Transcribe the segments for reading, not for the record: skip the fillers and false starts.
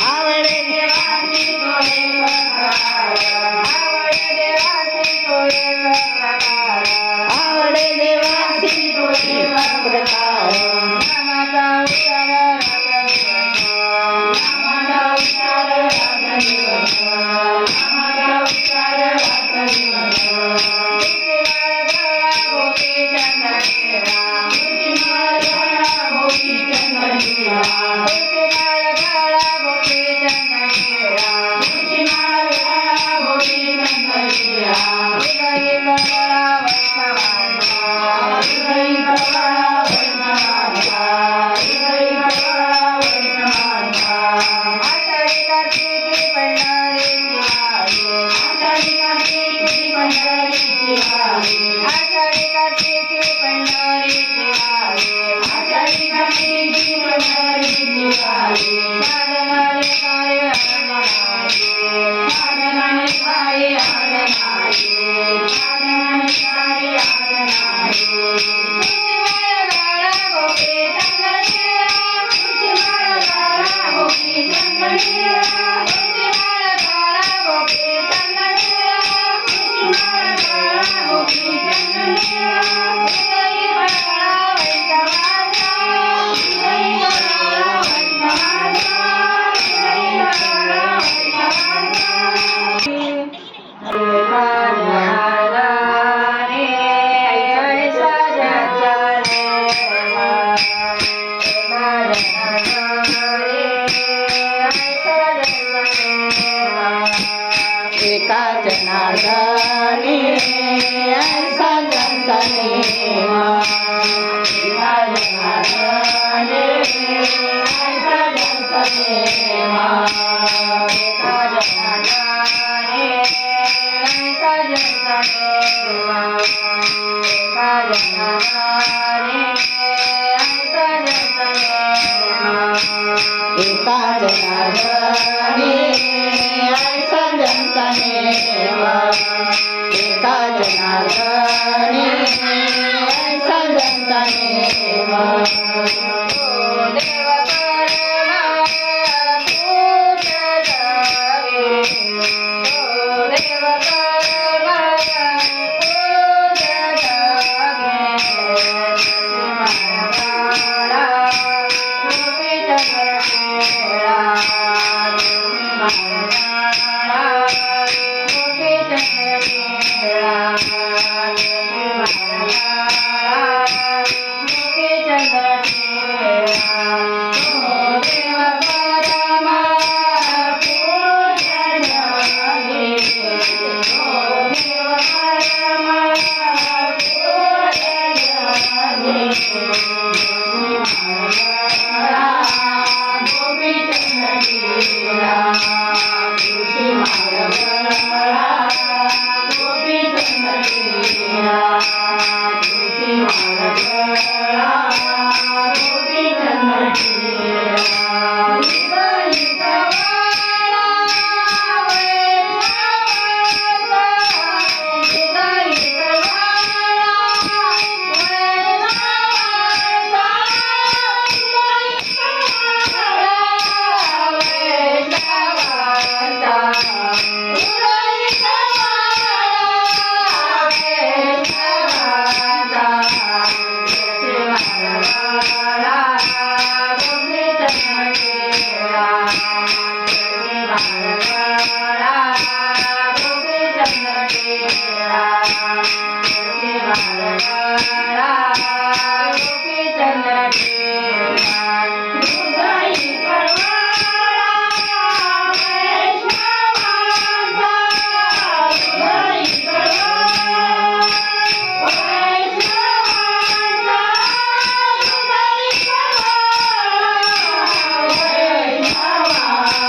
आवडे देवासी तो एक प्रकार आवडे देवासी तो एक प्रकार आवडे देवासी तो एक प्रकार नामाचा उच्चार रात्र दिवस नामाचा उच्चार रात्र दिवस नामाचा उच्चार रात्र दिवस गोपी चंद्रशिरा गोपी चंद्रशिरा गोपी चंद्रशिरा गोपी चंद्रशिरा हृदय कमला वैष्णवांचा हृदय कमला वैष्णवांचा हृदय कमला वैष्णवांचा आषाढी कार्तिकी पंढरीची वारी आषाढी कार्तिकी पंढरीची वारी आषाढी कार्तिकी पंढरीची वारी आषाढी कार्तिकी पंढरीची वारी साधनाने कार्य आनंदाची साधनाने कार्य आनंदाची साधनाने कार्य आनंदाची तुळशीमाळ गाडा गोपी चंद्रशिरा तुळशीमाळ गाडा गोपी चंद्रशिरा तुळशीमाळ गाडा गोपी चंद्रशिरा तुळशीमाळ गाडा गोपी चंद्रशिरा हृदय कमला वैष्णवांचा हृदय कमला वैष्णवांचा हृदय कमला वैष्णवांचा एका जनार्दने ऐसा जगचा नेमा एका जनार्दने ऐसा जगचा नेमा एका जनार्दने ऐसा जगचा नेमा एका जनार्दने ऐसा जगचा नेमा एका जनार्दने ऐसा जगचा नेमा एका जनार्दने ऐसा जगचा नेमा देव परमा पूज्य जागे देव परमा पूज्य जागे श्रीमानवाडा गोपी चंद्रशिरा श्रीमानवाडा गोपी चंद्रशिरा श्रीमानवाडा गोपी चंद्रशिरा देव परमा पूज्य जागे देव परमा पूज्य जागे श्रीमानवाडा गोपी चंद्रशिरा श्रीमानवाडा गोपी चंद्रशिरा श्रीमानवाडा गोपी चंद्रशिरा हृदय कमला वैष्णवांचा हृदय कमला वैष्णवांचा हृदय कमला वैष्णवांचा हृदय कमला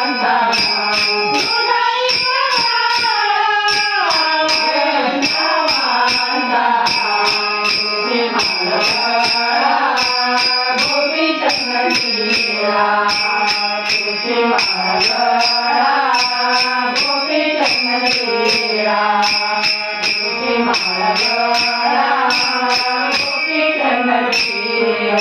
वैष्णवांचा गोपी चंद्रशिरा श्रीमानवाडा गोपी चंद्रशिरा श्रीमानवाडा गोपी चंद्रशिरा हृदय कमला वैष्णवांचा हृदय गोपी चंद्रशिरा